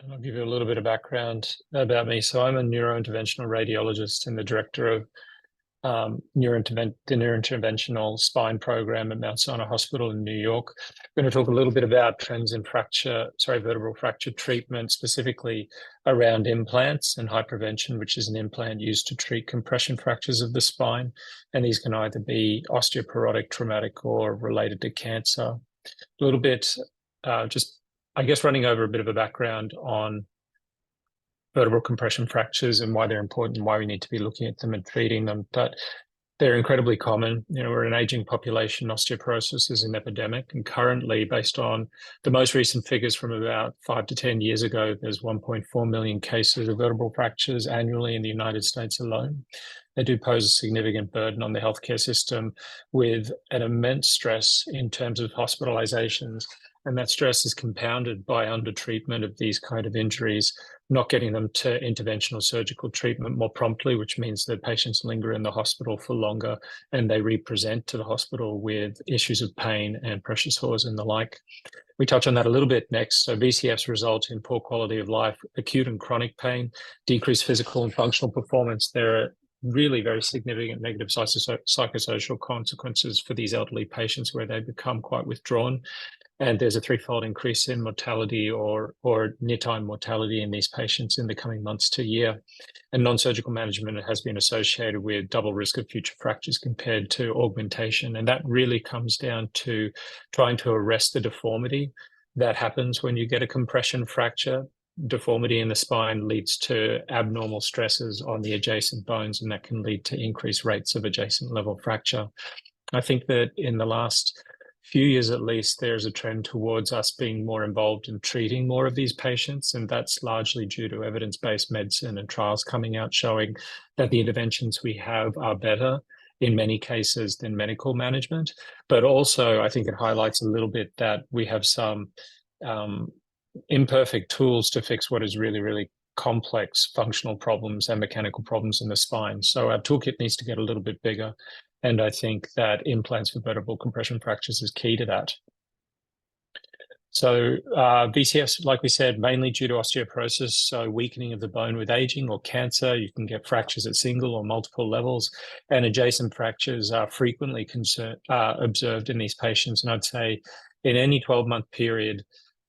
I'll give you a little bit of background about me. So I'm a neurointerventional radiologist and the director of the neurointerventional spine program at Mount Sinai Hospital in New York. I'm going to talk a little bit about trends in vertebral fracture treatment, specifically around implants and high prevention, which is an implant used to treat compression fractures of the spine. And these can either be osteoporotic, traumatic, or related to cancer. A little bit, I guess, running over a bit of a background on vertebral compression fractures and why they're important and why we need to be looking at them and treating them. But they're incredibly common. We're an aging population. Osteoporosis is an epidemic. And currently, based on the most recent figures from about 5 to 10 years ago, there's 1.4 million cases of vertebral fractures annually in the United States alone. They do pose a significant burden on the healthcare system with an immense stress in terms of hospitalizations. And that stress is compounded by undertreatment of these kind of injuries, not getting them to interventional surgical treatment more promptly, which means that patients linger in the hospital for longer and they represent to the hospital with issues of pain and pressure sores and the like. We touch on that a little bit next. So VCFs result in poor quality of life, acute and chronic pain, decreased physical and functional performance. There are really very significant negative psychosocial consequences for these elderly patients where they become quite withdrawn. And there's a threefold increase in mortality or near-time mortality in these patients in the coming months to year. And non-surgical management has been associated with double risk of future fractures compared to augmentation. And that really comes down to trying to arrest the deformity that happens when you get a compression fracture. Deformity in the spine leads to abnormal stresses on the adjacent bones, and that can lead to increased rates of adjacent level fracture. I think that in the last few years at least, there's a trend towards us being more involved in treating more of these patients, and that's largely due to evidence-based medicine and trials coming out showing that the interventions we have are better in many cases than medical management. But also, I think it highlights a little bit that we have some imperfect tools to fix what is really, really complex functional problems and mechanical problems in the spine. So our toolkit needs to get a little bit bigger. And I think that implants for vertebral compression fractures is key to that. So VCFs, like we said, mainly due to osteoporosis, so weakening of the bone with aging or cancer. You can get fractures at single or multiple levels, and adjacent fractures are frequently observed in these patients. And I'd say in any 12-month period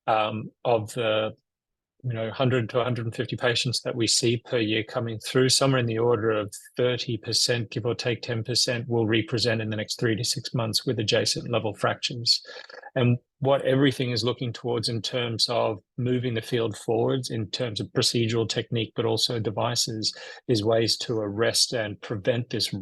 of the 100 to 150 patients that we see per year coming through, somewhere in the order of 30%, give or take 10%, will represent in the next 3 to 6 months with adjacent level fractures. And what everything is looking towards in terms of moving the field forwards, in terms of procedural technique, but also devices, is ways to arrest and prevent this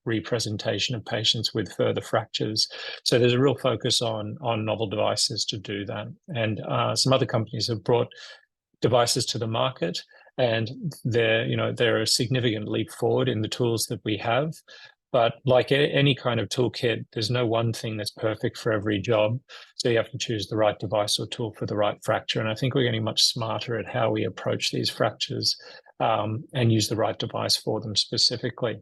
representation of patients with further fractures. So there's a real focus on novel devices to do that. And some other companies have brought devices to the market, and they're a significant leap forward in the tools that we have. But like any kind of toolkit, there's no one thing that's perfect for every job. So you have to choose the right device or tool for the right fracture. And I think we're getting much smarter at how we approach these fractures and use the right device for them specifically.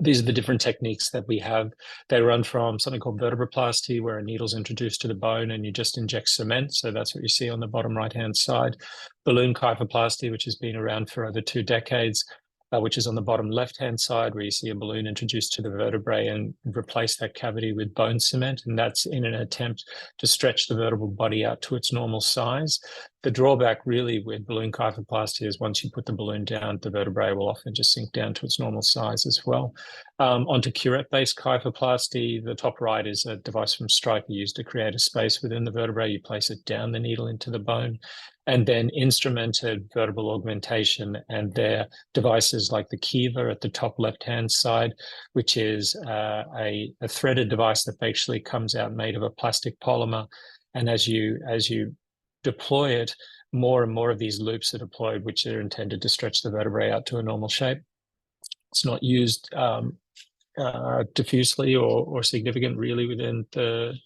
These are the different techniques that we have. They run from something called vertebroplasty, where a needle's introduced to the bone and you just inject cement. So that's what you see on the bottom right-hand side. Balloon kyphoplasty, which has been around for over 2 decades, which is on the bottom left-hand side, where you see a balloon introduced to the vertebrae and replace that cavity with bone cement. And that's in an attempt to stretch the vertebral body out to its normal size. The drawback really with balloon kyphoplasty is once you put the balloon down, the vertebrae will often just sink down to its normal size as well. Onto curette-based kyphoplasty, the top right is a device from Stryker used to create a space within the vertebrae. You place it down the needle into the bone. And then instrumented vertebral augmentation, and their devices like the Kiva at the top left-hand side, which is a threaded device that actually comes out made of a plastic polymer. And as you deploy it, more and more of these loops are deployed, which are intended to stretch the vertebrae out to a normal shape. It's not used diffusely or significant really within the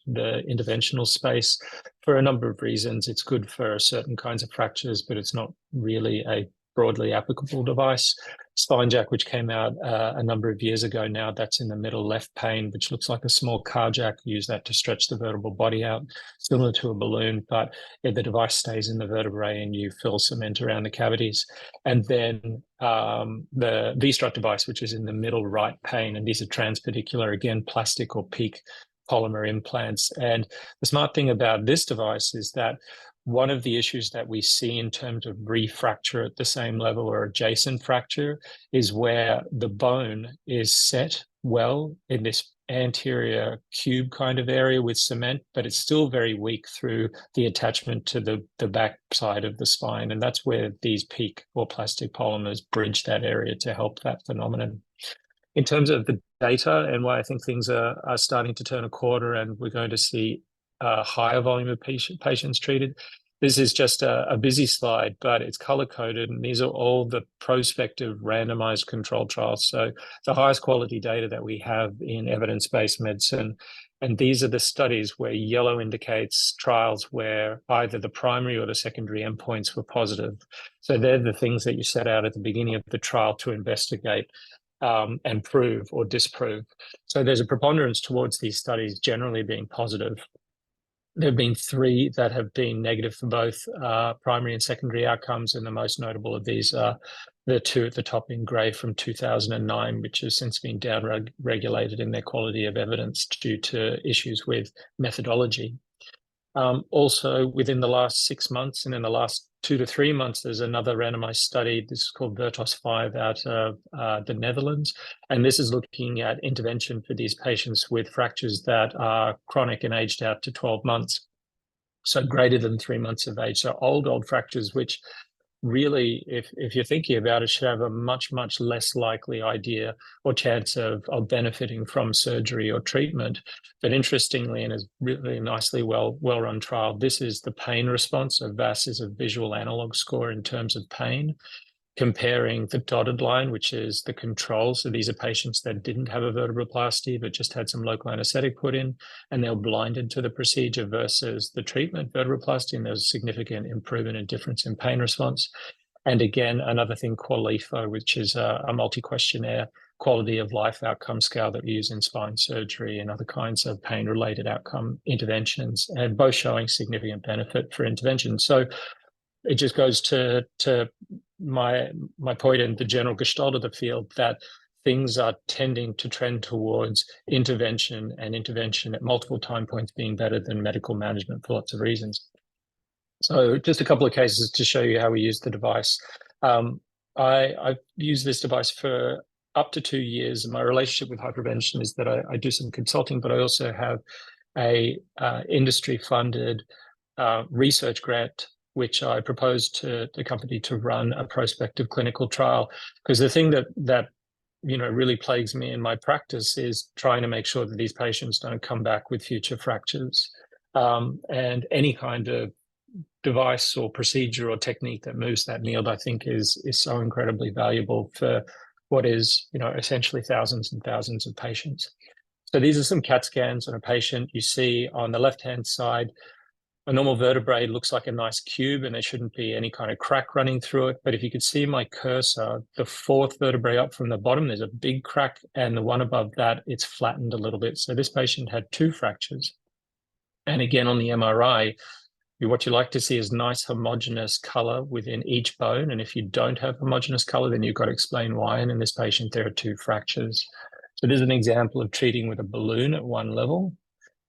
interventional space for a number of reasons. It's good for certain kinds of fractures, but it's not really a broadly applicable device. SpineJack, which came out a number of years ago now, that's in the middle left pane, which looks like a small car jack. Use that to stretch the vertebral body out, similar to a balloon, but the device stays in the vertebrae and you fill cement around the cavities. And then the V-strut device, which is in the middle right pane, and these are transpedicular, again, plastic or PEEK polymer implants. And the smart thing about this device is that one of the issues that we see in terms of refracture at the same level or adjacent fracture is where the bone is set well in this anterior cube kind of area with cement, but it's still very weak through the attachment to the back side of the spine. And that's where these PEEK or plastic polymers bridge that area to help that phenomenon. In terms of the data and why I think things are starting to turn a quarter and we're going to see a higher volume of patients treated. This is just a busy slide, but it's color-coded, and these are all the prospective randomized controlled trials. So the highest quality data that we have in evidence-based medicine. And these are the studies where yellow indicates trials where either the primary or the secondary endpoints were positive. So they're the things that you set out at the beginning of the trial to investigate and prove or disprove. So there's a preponderance towards these studies generally being positive. There have been 3 that have been negative for both primary and secondary outcomes, and the most notable of these are the 2 at the top in grey from 2009, which has since been down-regulated in their quality of evidence due to issues with methodology. Also, within the last 6 months and in the last 2 to 3 months, there's another randomized study. This is called Vertos 5 out of the Netherlands. And this is looking at intervention for these patients with fractures that are chronic and aged out to 12 months. So greater than 3 months of age. So old fractures, which really, if you're thinking about it, should have a much, much less likely idea or chance of benefiting from surgery or treatment. But interestingly, and is really nicely well-run trial, this is the pain response. So VAS is a visual analog score in terms of pain, comparing the dotted line, which is the control. So these are patients that didn't have a vertebroplasty, but just had some local anesthetic put in, and they were blinded to the procedure versus the treatment vertebroplasty, and there's a significant improvement and difference in pain response. And again, another thing, QALIFO, which is a multi-questionnaire quality of life outcome scale that we use in spine surgery and other kinds of pain-related outcome interventions, and both showing significant benefit for intervention. So it just goes to my point and the general gestalt of the field that things are tending to trend towards intervention, and intervention at multiple time points being better than medical management for lots of reasons. So just a couple of cases to show you how we use the device. I've used this device for up to 2 years. And my relationship with hypervention is that I do some consulting, but I also have a industry-funded research grant which I proposed to the company to run a prospective clinical trial. Because the thing that really plagues me in my practice is trying to make sure that these patients don't come back with future fractures. And any kind of device or procedure or technique that moves that needle, I think is so incredibly valuable for what is, essentially thousands and thousands of patients. So these are some CAT scans on a patient. You see on the left-hand side, a normal vertebrae looks like a nice cube and there shouldn't be any kind of crack running through it. But if you could see my cursor, the 4th vertebrae up from the bottom, there's a big crack, and the one above that, it's flattened a little bit. So this patient had 2 fractures. And again, on the MRI, what you like to see is nice homogeneous color within each bone. And if you don't have homogeneous color, then you've got to explain why. And in this patient, there are 2 fractures. So this is an example of treating with a balloon at one level.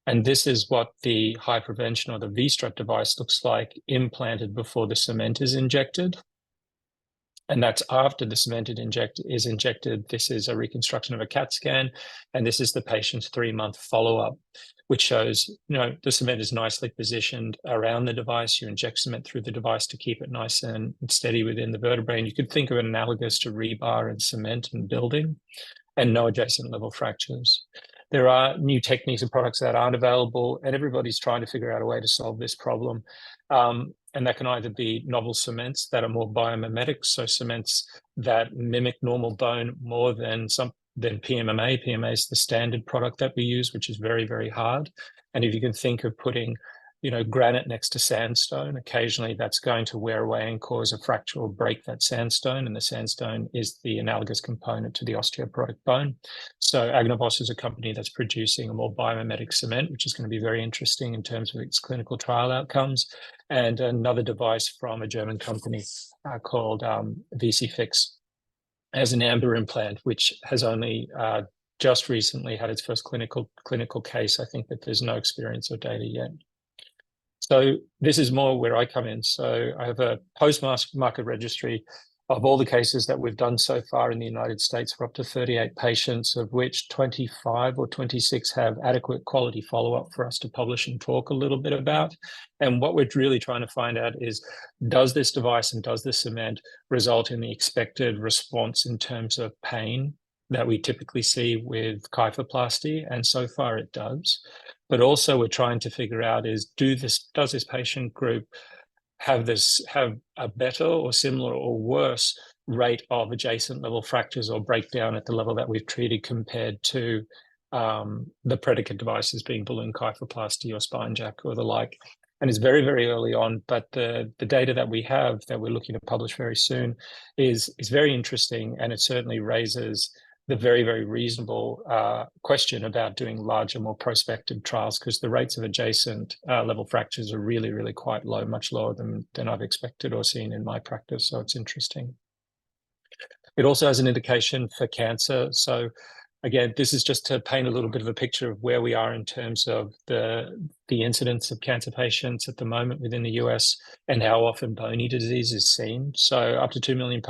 And this is what the hypervention or the V-strut device looks like implanted before the cement is injected. And that's after the cement is injected. This is a reconstruction of a CAT scan. And this is the patient's 3-month follow-up, which shows, the cement is nicely positioned around the device. You inject cement through the device to keep it nice and steady within the vertebrae. And you could think of it analogous to rebar and cement and building, and no adjacent level fractures. There are new techniques and products that aren't available, and everybody's trying to figure out a way to solve this problem. And that can either be novel cements that are more biomimetic, so cements that mimic normal bone more than PMMA. PMMA is the standard product that we use, which is very, very hard. And if you can think of putting granite next to sandstone. Occasionally that's going to wear away and cause a fracture or break that sandstone, and the sandstone is the analogous component to the osteoporotic bone. So Agnopos is a company that's producing a more biomimetic cement, which is going to be very interesting in terms of its clinical trial outcomes, and another device from a German company called VC-Fix as an amber implant, which has only just recently had its first clinical case. I think that there's no experience or data yet. So this is more where I come in. So I have a post-market registry of all the cases that we've done so far in the United States for up to 38 patients, of which 25 or 26 have adequate quality follow-up for us to publish and talk a little bit about. And what we're really trying to find out is, does this device and does this cement result in the expected response in terms of pain that we typically see with kyphoplasty? And so far it does. But also we're trying to figure out is, does this patient group have a better or similar or worse rate of adjacent level fractures or breakdown at the level that we've treated compared to the predicate devices being balloon kyphoplasty or spine jack or the like. And it's very, very early on, but the data that we have that we're looking to publish very soon is very interesting, and it certainly raises the very, very reasonable question about doing larger, more prospective trials, because the rates of adjacent level fractures are really, really quite low, much lower than I've expected or seen in my practice. So it's interesting. It also has an indication for cancer. So again, this is just to paint a little bit of a picture of where we are in terms of the incidence of cancer patients at the moment within the US and how often bony disease is seen. So up to 2 million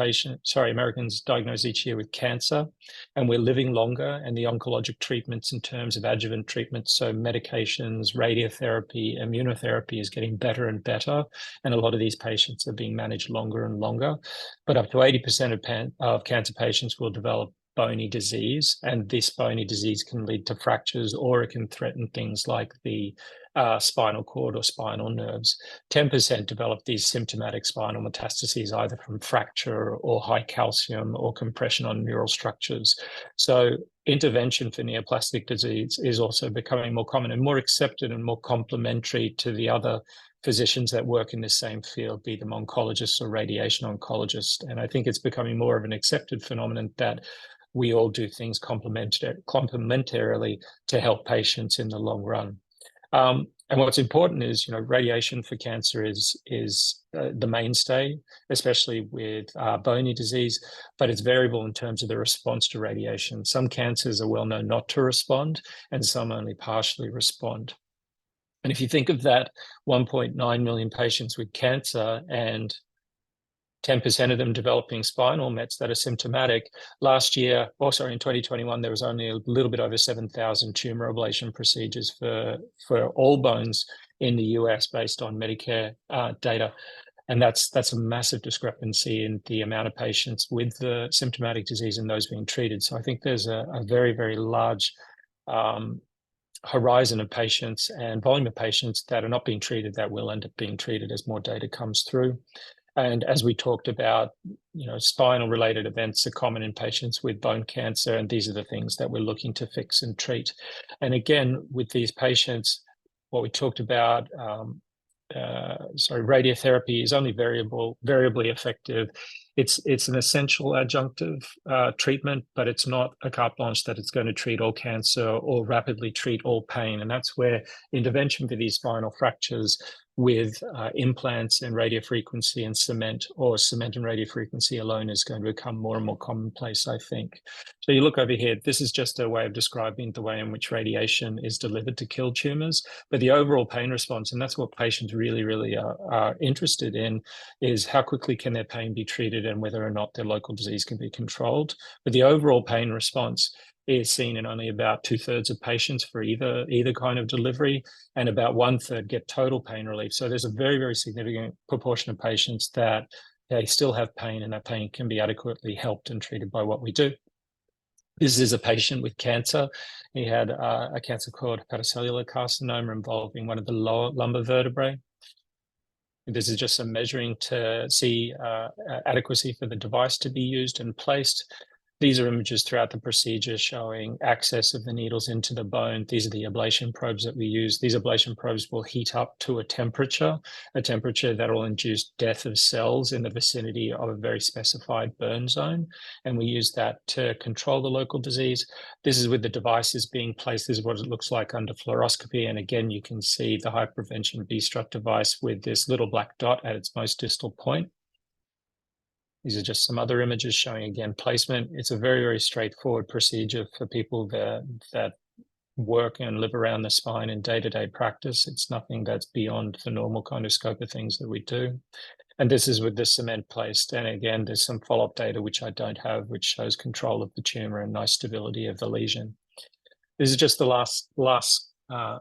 Americans diagnosed each year with cancer, and we're living longer, and the oncologic treatments in terms of adjuvant treatments, so medications, radiotherapy, immunotherapy is getting better and better, and a lot of these patients are being managed longer and longer. But up to 80% of cancer patients will develop bony disease, and this bony disease can lead to fractures, or it can threaten things like the spinal cord or spinal nerves. 10% develop these symptomatic spinal metastases, either from fracture or high calcium or compression on neural structures. So intervention for neoplastic disease is also becoming more common and more accepted and more complementary to the other physicians that work in the same field, be them oncologists or radiation oncologists. And I think it's becoming more of an accepted phenomenon that we all do things complementarily to help patients in the long run. And what's important is, radiation for cancer is the mainstay, especially with bony disease, but it's variable in terms of the response to radiation. Some cancers are well known not to respond, and some only partially respond. And if you think of that 1.9 million patients with cancer and 10% of them developing spinal mets that are symptomatic. In 2021, there was only a little bit over 7,000 tumor ablation procedures for all bones in the US based on Medicare data. And that's a massive discrepancy in the amount of patients with the symptomatic disease and those being treated. So I think there's a very, very large horizon of patients and volume of patients that are not being treated that will end up being treated as more data comes through. And as we talked about, spinal related events are common in patients with bone cancer, and these are the things that we're looking to fix and treat. And again, with these patients, what we talked about, radiotherapy is only variably effective. It's an essential adjunctive treatment, but it's not a carte blanche that it's going to treat all cancer or rapidly treat all pain. And that's where intervention for these spinal fractures with implants and radiofrequency and cement, or cement and radiofrequency alone, is going to become more and more commonplace, I think. So you look over here, this is just a way of describing the way in which radiation is delivered to kill tumors, but the overall pain response, and that's what patients really, really are interested in, is how quickly can their pain be treated and whether or not their local disease can be controlled. But the overall pain response is seen in only about 2/3 of patients for either kind of delivery, and about 1/3 get total pain relief. So there's a very, very significant proportion of patients that they still have pain, and that pain can be adequately helped and treated by what we do. This is a patient with cancer. He had a cancer called hepatocellular carcinoma involving one of the lower lumbar vertebrae. This is just some measuring to see adequacy for the device to be used and placed. These are images throughout the procedure showing access of the needles into the bone. These are the ablation probes that we use. These ablation probes will heat up to a temperature that will induce death of cells in the vicinity of a very specified burn zone. And we use that to control the local disease. This is with the devices being placed. This is what it looks like under fluoroscopy. And again, you can see the hyperprevention V-strut device with this little black dot at its most distal point. These are just some other images showing, again, placement. It's a very, very straightforward procedure for people that work and live around the spine in day-to-day practice. It's nothing that's beyond the normal kind of scope of things that we do. And this is with the cement placed. And again, there's some follow-up data, which I don't have, which shows control of the tumor and nice stability of the lesion. This is just the last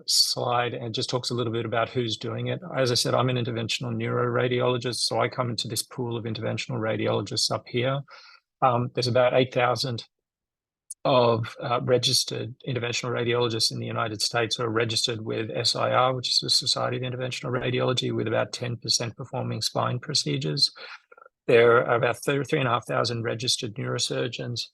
slide, and just talks a little bit about who's doing it. As I said, I'm an interventional neuroradiologist, so I come into this pool of interventional radiologists up here. There's about 8,000 of registered interventional radiologists in the United States who are registered with SIR, which is the Society of Interventional Radiology, with about 10% performing spine procedures. There are about 3,500 registered neurosurgeons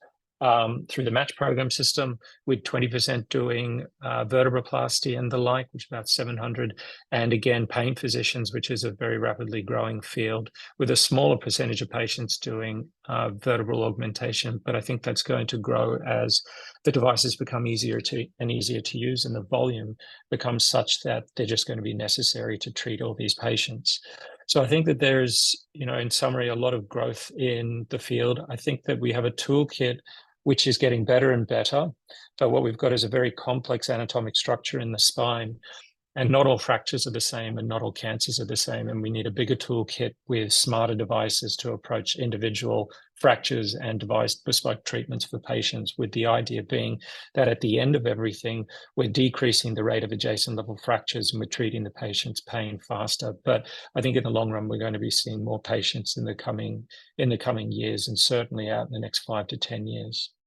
through the match program system, with 20% doing vertebroplasty and the like, which is about 700. And again, pain physicians, which is a very rapidly growing field, with a smaller percentage of patients doing vertebral augmentation. But I think that's going to grow as the devices become easier to use, and the volume becomes such that they're just going to be necessary to treat all these patients. So I think that there's, in summary, a lot of growth in the field. I think that we have a toolkit which is getting better and better. But what we've got is a very complex anatomic structure in the spine, and not all fractures are the same and not all cancers are the same. And we need a bigger toolkit with smarter devices to approach individual fractures and devise bespoke treatments for patients, with the idea being that at the end of everything, we're decreasing the rate of adjacent level fractures and we're treating the patient's pain faster. But I think in the long run, we're going to be seeing more patients in the coming years, and certainly out in the next 5 to 10 years.